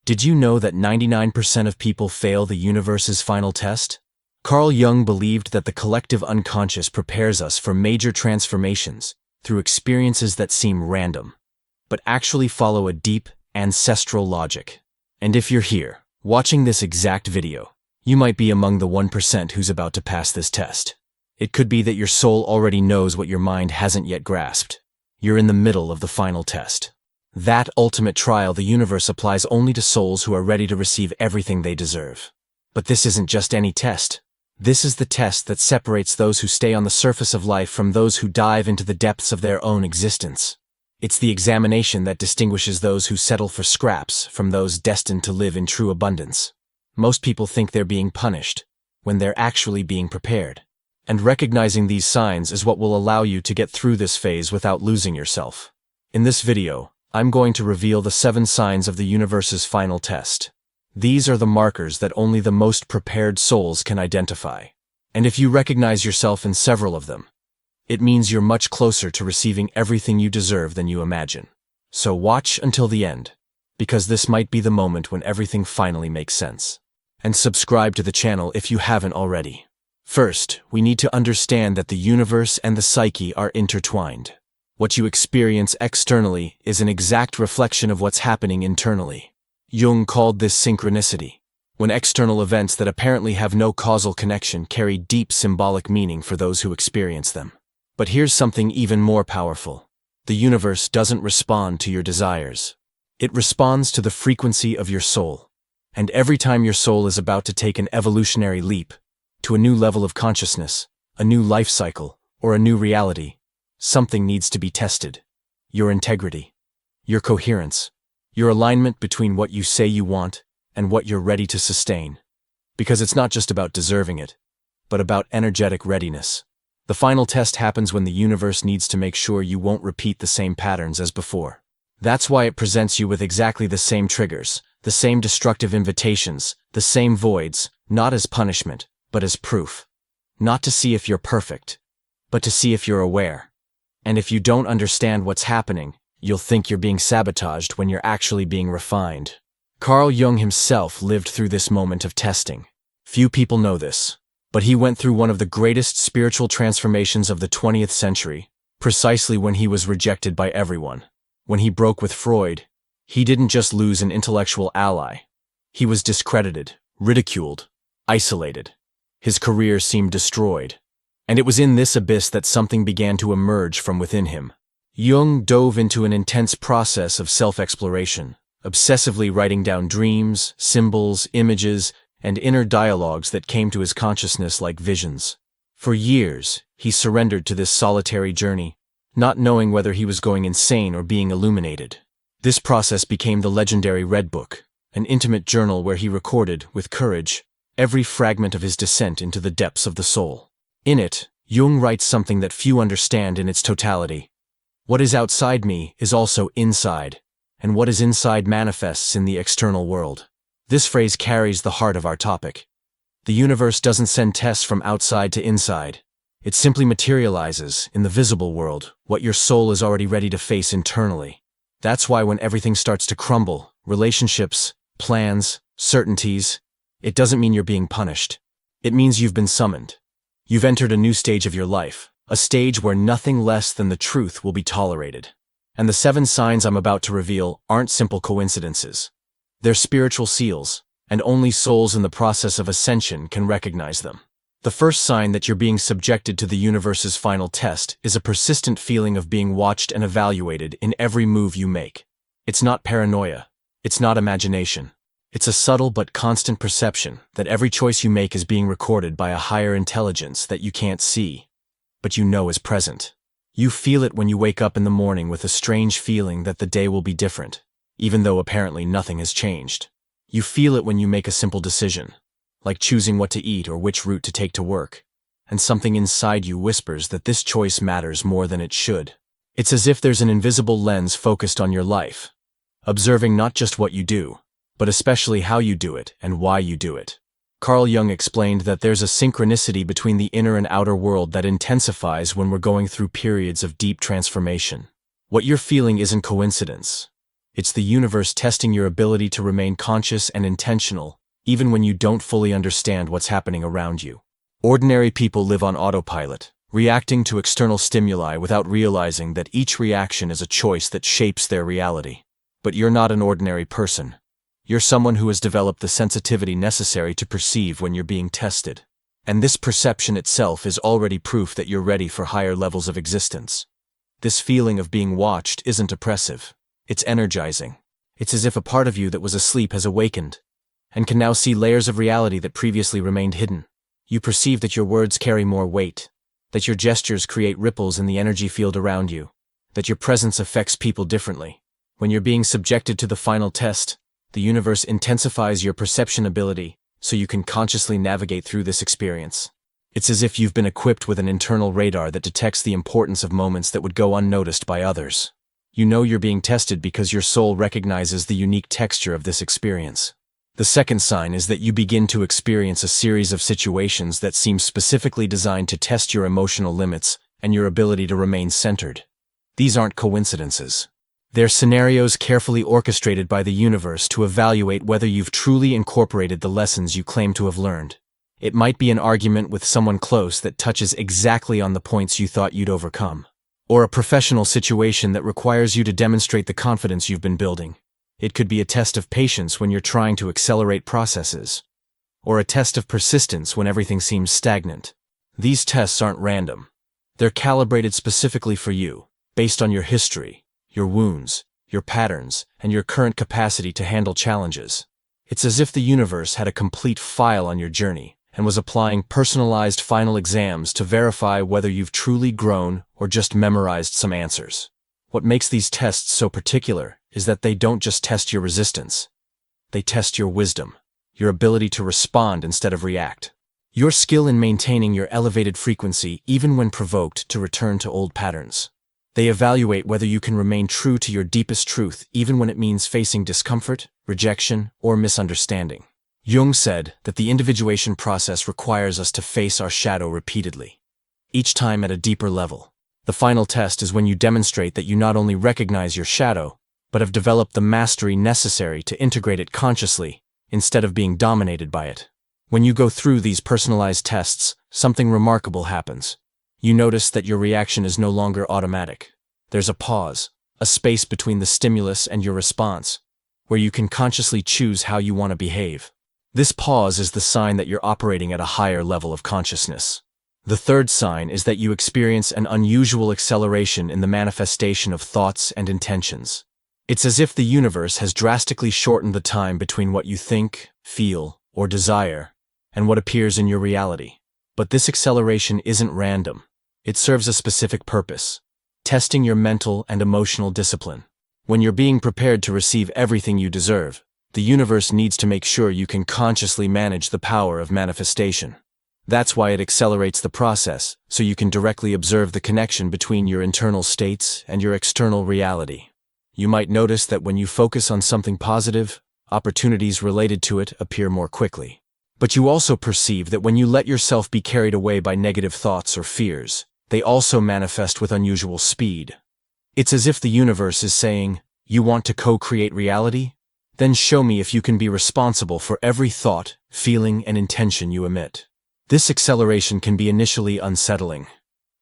Did you know that 99% of people fail the universe's final test? Carl Jung believed that the collective unconscious prepares us for major transformations through experiences that seem random, but actually follow a deep, ancestral logic. And if you're here, watching this exact video, you might be among the 1% who's about to pass this test. It could be that your soul already knows what your mind hasn't yet grasped. You're in the middle of the final test. That ultimate trial the universe applies only to souls who are ready to receive everything they deserve. But this isn't just any test. This is the test that separates those who stay on the surface of life from those who dive into the depths of their own existence. It's the examination that distinguishes those who settle for scraps from those destined to live in true abundance. Most people think they're being punished, when they're actually being prepared. And recognizing these signs is what will allow you to get through this phase without losing yourself. In this video, I'm going to reveal the 7 signs of the universe's final test. These are the markers that only the most prepared souls can identify. And if you recognize yourself in several of them, it means you're much closer to receiving everything you deserve than you imagine. So watch until the end, because this might be the moment when everything finally makes sense. And subscribe to the channel if you haven't already. First, we need to understand that the universe and the psyche are intertwined. What you experience externally is an exact reflection of what's happening internally. Jung called this synchronicity, when external events that apparently have no causal connection carry deep symbolic meaning for those who experience them. But here's something even more powerful. The universe doesn't respond to your desires. It responds to the frequency of your soul. And every time your soul is about to take an evolutionary leap, to a new level of consciousness, a new life cycle, or a new reality, something needs to be tested. Your integrity, your coherence, your alignment between what you say you want and what you're ready to sustain. Because it's not just about deserving it, but about energetic readiness. The final test happens when the universe needs to make sure you won't repeat the same patterns as before. That's why it presents you with exactly the same triggers, the same destructive invitations, the same voids, not as punishment, but as proof. Not to see if you're perfect, but to see if you're aware. And if you don't understand what's happening, you'll think you're being sabotaged when you're actually being refined. Carl Jung himself lived through this moment of testing. Few people know this, but he went through one of the greatest spiritual transformations of the 20th century, precisely when he was rejected by everyone. When he broke with Freud, he didn't just lose an intellectual ally. He was discredited, ridiculed, isolated. His career seemed destroyed. And it was in this abyss that something began to emerge from within him. Jung dove into an intense process of self-exploration, obsessively writing down dreams, symbols, images, and inner dialogues that came to his consciousness like visions. For years, he surrendered to this solitary journey, not knowing whether he was going insane or being illuminated. This process became the legendary Red Book, an intimate journal where he recorded, with courage, every fragment of his descent into the depths of the soul. In it, Jung writes something that few understand in its totality. What is outside me is also inside, and what is inside manifests in the external world. This phrase carries the heart of our topic. The universe doesn't send tests from outside to inside. It simply materializes, in the visible world, what your soul is already ready to face internally. That's why when everything starts to crumble, relationships, plans, certainties, it doesn't mean you're being punished. It means you've been summoned. You've entered a new stage of your life, a stage where nothing less than the truth will be tolerated. And the 7 signs I'm about to reveal aren't simple coincidences. They're spiritual seals, and only souls in the process of ascension can recognize them. The first sign that you're being subjected to the universe's final test is a persistent feeling of being watched and evaluated in every move you make. It's not paranoia. It's not imagination. It's a subtle but constant perception that every choice you make is being recorded by a higher intelligence that you can't see, but you know is present. You feel it when you wake up in the morning with a strange feeling that the day will be different, even though apparently nothing has changed. You feel it when you make a simple decision, like choosing what to eat or which route to take to work, and something inside you whispers that this choice matters more than it should. It's as if there's an invisible lens focused on your life, observing not just what you do, but especially how you do it and why you do it. Carl Jung explained that there's a synchronicity between the inner and outer world that intensifies when we're going through periods of deep transformation. What you're feeling isn't coincidence. It's the universe testing your ability to remain conscious and intentional, even when you don't fully understand what's happening around you. Ordinary people live on autopilot, reacting to external stimuli without realizing that each reaction is a choice that shapes their reality. But you're not an ordinary person. You're someone who has developed the sensitivity necessary to perceive when you're being tested. And this perception itself is already proof that you're ready for higher levels of existence. This feeling of being watched isn't oppressive. It's energizing. It's as if a part of you that was asleep has awakened and can now see layers of reality that previously remained hidden. You perceive that your words carry more weight, that your gestures create ripples in the energy field around you, that your presence affects people differently. When you're being subjected to the final test, the universe intensifies your perception ability so you can consciously navigate through this experience. It's as if you've been equipped with an internal radar that detects the importance of moments that would go unnoticed by others. You know you're being tested because your soul recognizes the unique texture of this experience. The second sign is that you begin to experience a series of situations that seem specifically designed to test your emotional limits and your ability to remain centered. These aren't coincidences. They're scenarios carefully orchestrated by the universe to evaluate whether you've truly incorporated the lessons you claim to have learned. It might be an argument with someone close that touches exactly on the points you thought you'd overcome, or a professional situation that requires you to demonstrate the confidence you've been building. It could be a test of patience when you're trying to accelerate processes, or a test of persistence when everything seems stagnant. These tests aren't random. They're calibrated specifically for you, based on your history, your wounds, your patterns, and your current capacity to handle challenges. It's as if the universe had a complete file on your journey and was applying personalized final exams to verify whether you've truly grown or just memorized some answers. What makes these tests so particular is that they don't just test your resistance. They test your wisdom, your ability to respond instead of react, your skill in maintaining your elevated frequency even when provoked to return to old patterns. They evaluate whether you can remain true to your deepest truth even when it means facing discomfort, rejection, or misunderstanding. Jung said that the individuation process requires us to face our shadow repeatedly, each time at a deeper level. The final test is when you demonstrate that you not only recognize your shadow, but have developed the mastery necessary to integrate it consciously instead of being dominated by it. When you go through these personalized tests, something remarkable happens. You notice that your reaction is no longer automatic. There's a pause, a space between the stimulus and your response, where you can consciously choose how you want to behave. This pause is the sign that you're operating at a higher level of consciousness. The third sign is that you experience an unusual acceleration in the manifestation of thoughts and intentions. It's as if the universe has drastically shortened the time between what you think, feel, or desire, and what appears in your reality. But this acceleration isn't random. It serves a specific purpose, testing your mental and emotional discipline. When you're being prepared to receive everything you deserve, the universe needs to make sure you can consciously manage the power of manifestation. That's why it accelerates the process, so you can directly observe the connection between your internal states and your external reality. You might notice that when you focus on something positive, opportunities related to it appear more quickly. But you also perceive that when you let yourself be carried away by negative thoughts or fears, they also manifest with unusual speed. It's as if the universe is saying, "You want to co-create reality? Then show me if you can be responsible for every thought, feeling, and intention you emit." This acceleration can be initially unsettling.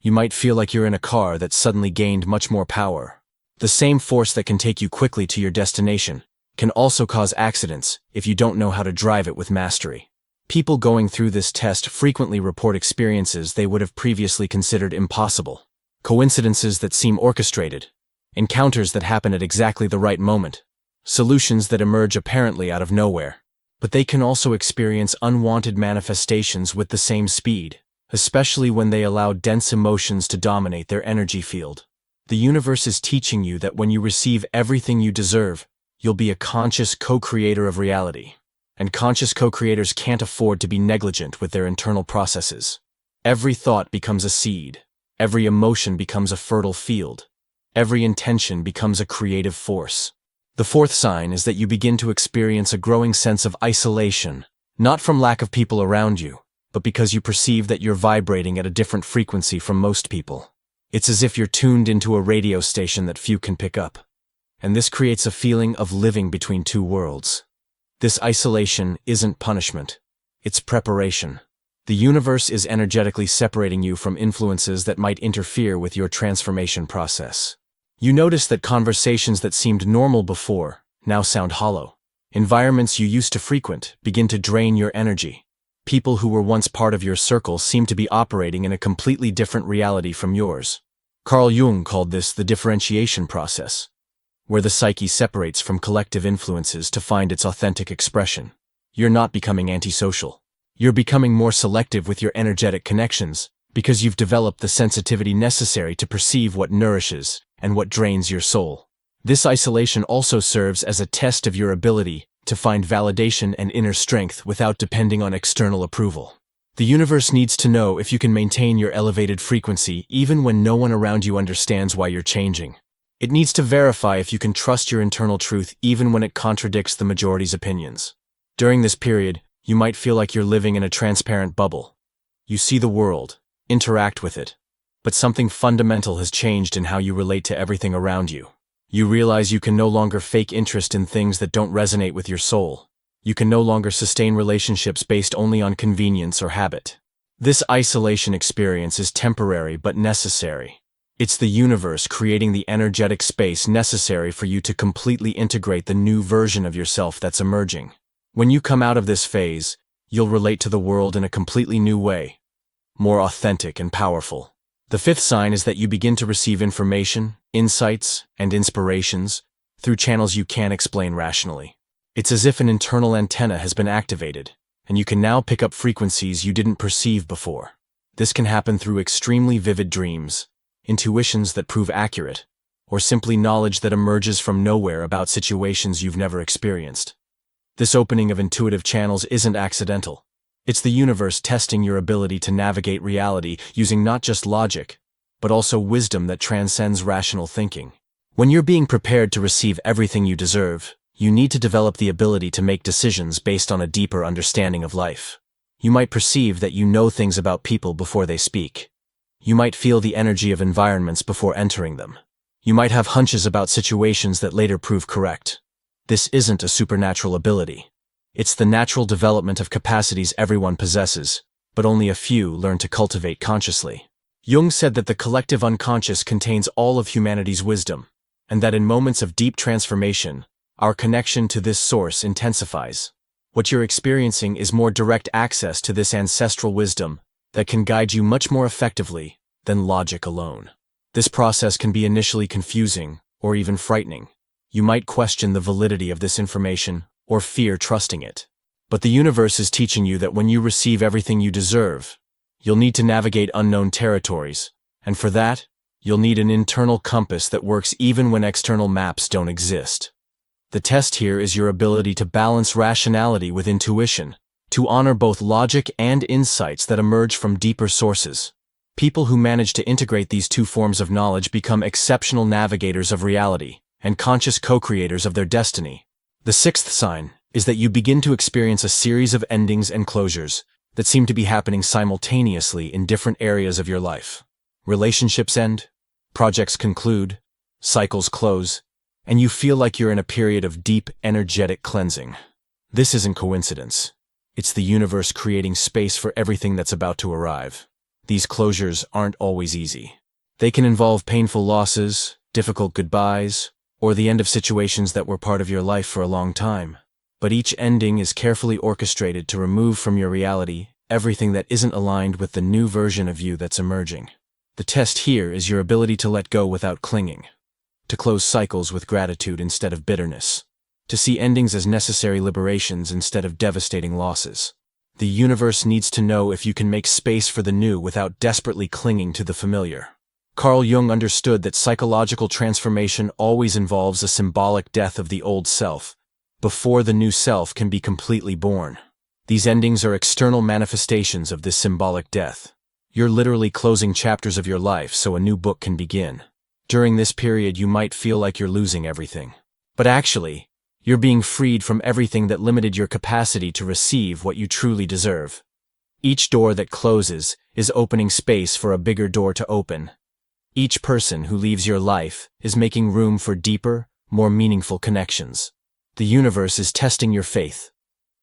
You might feel like you're in a car that suddenly gained much more power. The same force that can take you quickly to your destination can also cause accidents if you don't know how to drive it with mastery. People going through this test frequently report experiences they would have previously considered impossible, coincidences that seem orchestrated, encounters that happen at exactly the right moment, solutions that emerge apparently out of nowhere. But they can also experience unwanted manifestations with the same speed, especially when they allow dense emotions to dominate their energy field. The universe is teaching you that when you receive everything you deserve, you'll be a conscious co-creator of reality. And conscious co-creators can't afford to be negligent with their internal processes. Every thought becomes a seed. Every emotion becomes a fertile field. Every intention becomes a creative force. The fourth sign is that you begin to experience a growing sense of isolation, not from lack of people around you, but because you perceive that you're vibrating at a different frequency from most people. It's as if you're tuned into a radio station that few can pick up. and this creates a feeling of living between two worlds. This isolation isn't punishment. It's preparation. The universe is energetically separating you from influences that might interfere with your transformation process. You notice that conversations that seemed normal before now sound hollow. Environments you used to frequent begin to drain your energy. People who were once part of your circle seem to be operating in a completely different reality from yours. Carl Jung called this the differentiation process, where the psyche separates from collective influences to find its authentic expression. You're not becoming antisocial. You're becoming more selective with your energetic connections because you've developed the sensitivity necessary to perceive what nourishes and what drains your soul. This isolation also serves as a test of your ability to find validation and inner strength without depending on external approval. The universe needs to know if you can maintain your elevated frequency even when no one around you understands why you're changing. It needs to verify if you can trust your internal truth even when it contradicts the majority's opinions. During this period, you might feel like you're living in a transparent bubble. You see the world, interact with it, but something fundamental has changed in how you relate to everything around you. You realize you can no longer fake interest in things that don't resonate with your soul. You can no longer sustain relationships based only on convenience or habit. This isolation experience is temporary but necessary. It's the universe creating the energetic space necessary for you to completely integrate the new version of yourself that's emerging. When you come out of this phase, you'll relate to the world in a completely new way, more authentic and powerful. The fifth sign is that you begin to receive information, insights, and inspirations through channels you can't explain rationally. It's as if an internal antenna has been activated, and you can now pick up frequencies you didn't perceive before. This can happen through extremely vivid dreams, intuitions that prove accurate, or simply knowledge that emerges from nowhere about situations you've never experienced. This opening of intuitive channels isn't accidental. It's the universe testing your ability to navigate reality using not just logic, but also wisdom that transcends rational thinking. When you're being prepared to receive everything you deserve, you need to develop the ability to make decisions based on a deeper understanding of life. You might perceive that you know things about people before they speak. You might feel the energy of environments before entering them. You might have hunches about situations that later prove correct. This isn't a supernatural ability. It's the natural development of capacities everyone possesses, but only a few learn to cultivate consciously. Jung said that the collective unconscious contains all of humanity's wisdom, and that in moments of deep transformation, our connection to this source intensifies. What you're experiencing is more direct access to this ancestral wisdom that can guide you much more effectively than logic alone. This process can be initially confusing or even frightening. You might question the validity of this information or fear trusting it. But the universe is teaching you that when you receive everything you deserve, you'll need to navigate unknown territories, and for that, you'll need an internal compass that works even when external maps don't exist. The test here is your ability to balance rationality with intuition, to honor both logic and insights that emerge from deeper sources. People who manage to integrate these two forms of knowledge become exceptional navigators of reality and conscious co-creators of their destiny. The sixth sign is that you begin to experience a series of endings and closures that seem to be happening simultaneously in different areas of your life. Relationships end, projects conclude, cycles close, and you feel like you're in a period of deep, energetic cleansing. This isn't coincidence. It's the universe creating space for everything that's about to arrive. These closures aren't always easy. They can involve painful losses, difficult goodbyes, or the end of situations that were part of your life for a long time. But each ending is carefully orchestrated to remove from your reality everything that isn't aligned with the new version of you that's emerging. The test here is your ability to let go without clinging, to close cycles with gratitude instead of bitterness, to see endings as necessary liberations instead of devastating losses. The universe needs to know if you can make space for the new without desperately clinging to the familiar. Carl Jung understood that psychological transformation always involves a symbolic death of the old self, before the new self can be completely born. These endings are external manifestations of this symbolic death. You're literally closing chapters of your life so a new book can begin. During this period, you might feel like you're losing everything. But actually, you're being freed from everything that limited your capacity to receive what you truly deserve. Each door that closes is opening space for a bigger door to open. Each person who leaves your life is making room for deeper, more meaningful connections. The universe is testing your faith,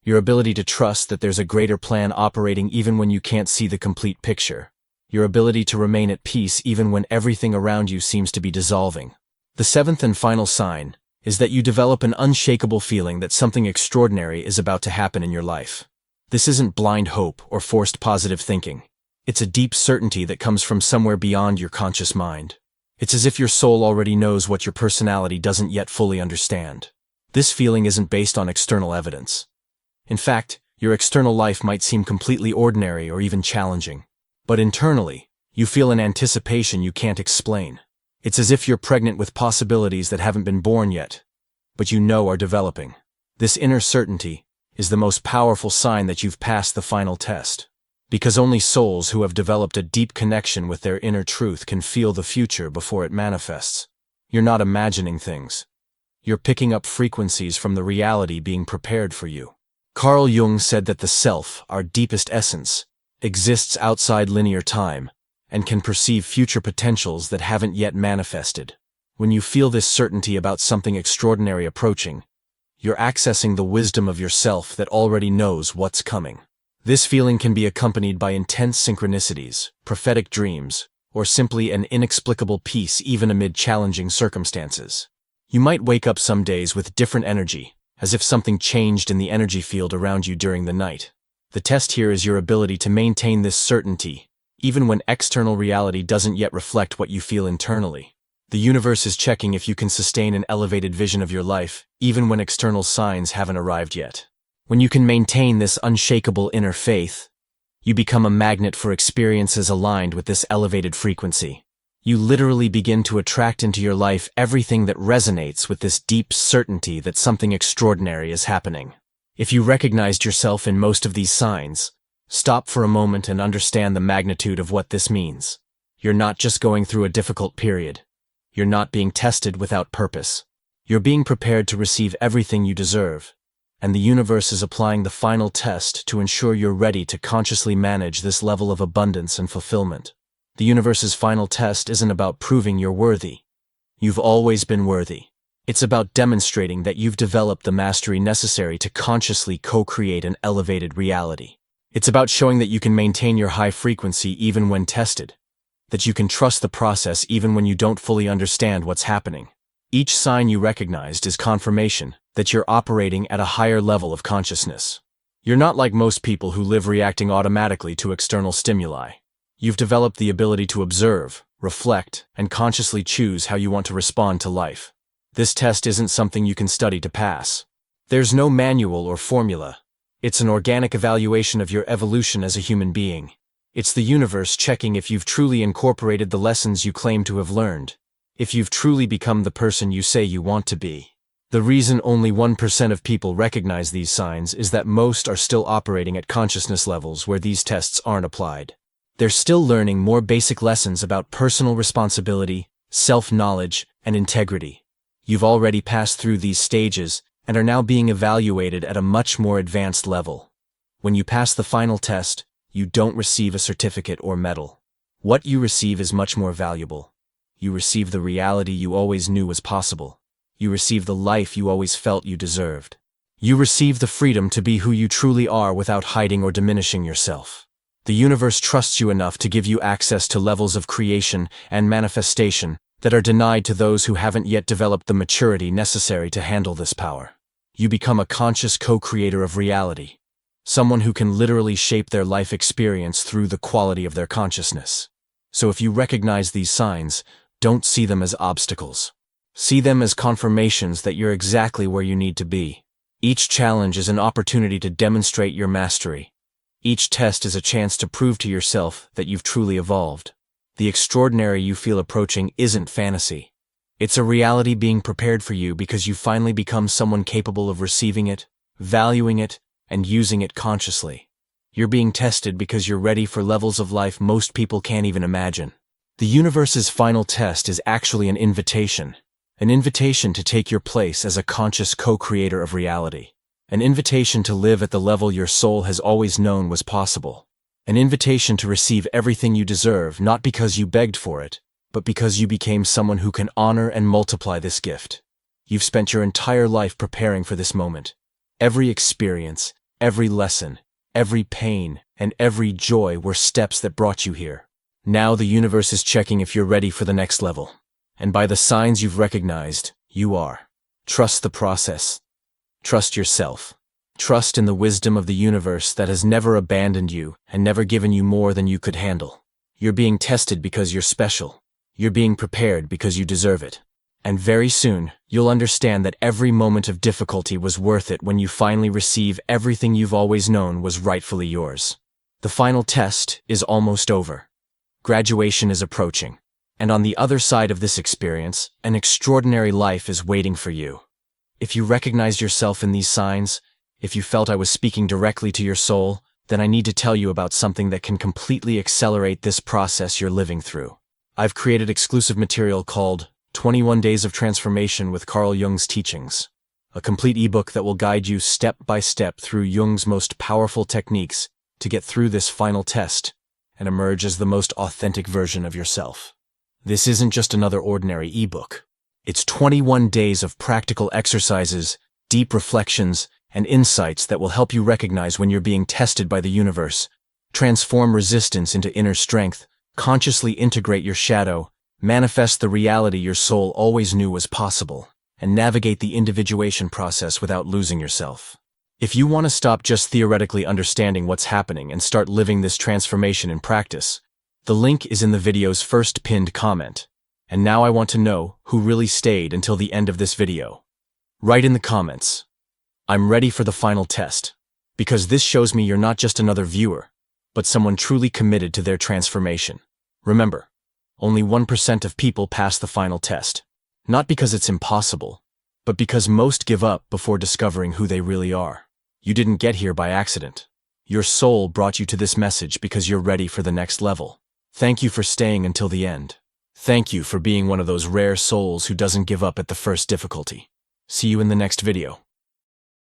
your ability to trust that there's a greater plan operating even when you can't see the complete picture, your ability to remain at peace even when everything around you seems to be dissolving. The seventh and final sign is that you develop an unshakable feeling that something extraordinary is about to happen in your life. This isn't blind hope or forced positive thinking. It's a deep certainty that comes from somewhere beyond your conscious mind. It's as if your soul already knows what your personality doesn't yet fully understand. This feeling isn't based on external evidence. In fact, your external life might seem completely ordinary or even challenging. But internally, you feel an anticipation you can't explain. It's as if you're pregnant with possibilities that haven't been born yet, but you know are developing. This inner certainty is the most powerful sign that you've passed the final test. Because only souls who have developed a deep connection with their inner truth can feel the future before it manifests. You're not imagining things. You're picking up frequencies from the reality being prepared for you. Carl Jung said that the self, our deepest essence, exists outside linear time and can perceive future potentials that haven't yet manifested. When you feel this certainty about something extraordinary approaching, you're accessing the wisdom of yourself that already knows what's coming. This feeling can be accompanied by intense synchronicities, prophetic dreams, or simply an inexplicable peace even amid challenging circumstances. You might wake up some days with different energy, as if something changed in the energy field around you during the night. The test here is your ability to maintain this certainty, even when external reality doesn't yet reflect what you feel internally. The universe is checking if you can sustain an elevated vision of your life, even when external signs haven't arrived yet. When you can maintain this unshakable inner faith, you become a magnet for experiences aligned with this elevated frequency. You literally begin to attract into your life everything that resonates with this deep certainty that something extraordinary is happening. If you recognized yourself in most of these signs, stop for a moment and understand the magnitude of what this means. You're not just going through a difficult period. You're not being tested without purpose. You're being prepared to receive everything you deserve, and the universe is applying the final test to ensure you're ready to consciously manage this level of abundance and fulfillment. The universe's final test isn't about proving you're worthy. You've always been worthy. It's about demonstrating that you've developed the mastery necessary to consciously co-create an elevated reality. It's about showing that you can maintain your high frequency even when tested, that you can trust the process even when you don't fully understand what's happening. Each sign you recognized is confirmation that you're operating at a higher level of consciousness. You're not like most people who live reacting automatically to external stimuli. You've developed the ability to observe, reflect, and consciously choose how you want to respond to life. This test isn't something you can study to pass. There's no manual or formula. It's an organic evaluation of your evolution as a human being. It's the universe checking if you've truly incorporated the lessons you claim to have learned, if you've truly become the person you say you want to be. The reason only 1% of people recognize these signs is that most are still operating at consciousness levels where these tests aren't applied. They're still learning more basic lessons about personal responsibility, self-knowledge, and integrity. You've already passed through these stages and are now being evaluated at a much more advanced level. When you pass the final test, you don't receive a certificate or medal. What you receive is much more valuable. You receive the reality you always knew was possible. You receive the life you always felt you deserved. You receive the freedom to be who you truly are without hiding or diminishing yourself. The universe trusts you enough to give you access to levels of creation and manifestation that are denied to those who haven't yet developed the maturity necessary to handle this power. You become a conscious co-creator of reality, someone who can literally shape their life experience through the quality of their consciousness. So if you recognize these signs, don't see them as obstacles. See them as confirmations that you're exactly where you need to be. Each challenge is an opportunity to demonstrate your mastery. Each test is a chance to prove to yourself that you've truly evolved. The extraordinary you feel approaching isn't fantasy. It's a reality being prepared for you because you've finally become someone capable of receiving it, valuing it, and using it consciously. You're being tested because you're ready for levels of life most people can't even imagine. The universe's final test is actually an invitation to take your place as a conscious co-creator of reality. An invitation to live at the level your soul has always known was possible. An invitation to receive everything you deserve, not because you begged for it, but because you became someone who can honor and multiply this gift. You've spent your entire life preparing for this moment. Every experience, every lesson, every pain, and every joy were steps that brought you here. Now the universe is checking if you're ready for the next level. And by the signs you've recognized, you are. Trust the process. Trust yourself. Trust in the wisdom of the universe that has never abandoned you and never given you more than you could handle. You're being tested because you're special. You're being prepared because you deserve it. And very soon, you'll understand that every moment of difficulty was worth it when you finally receive everything you've always known was rightfully yours. The final test is almost over. Graduation is approaching. And on the other side of this experience, an extraordinary life is waiting for you. If you recognize yourself in these signs, if you felt I was speaking directly to your soul, then I need to tell you about something that can completely accelerate this process you're living through. I've created exclusive material called 21 Days of Transformation with Carl Jung's Teachings, a complete ebook that will guide you step by step through Jung's most powerful techniques to get through this final test and emerge as the most authentic version of yourself. This isn't just another ordinary ebook. It's 21 days of practical exercises, deep reflections, and insights that will help you recognize when you're being tested by the universe, transform resistance into inner strength, consciously integrate your shadow, manifest the reality your soul always knew was possible, and navigate the individuation process without losing yourself. If you want to stop just theoretically understanding what's happening and start living this transformation in practice, the link is in the video's first pinned comment. And now I want to know who really stayed until the end of this video. Write in the comments, "I'm ready for the final test," because this shows me you're not just another viewer, but someone truly committed to their transformation. Remember, only 1% of people pass the final test. Not because it's impossible, but because most give up before discovering who they really are. You didn't get here by accident. Your soul brought you to this message because you're ready for the next level. Thank you for staying until the end. Thank you for being one of those rare souls who doesn't give up at the first difficulty. See you in the next video.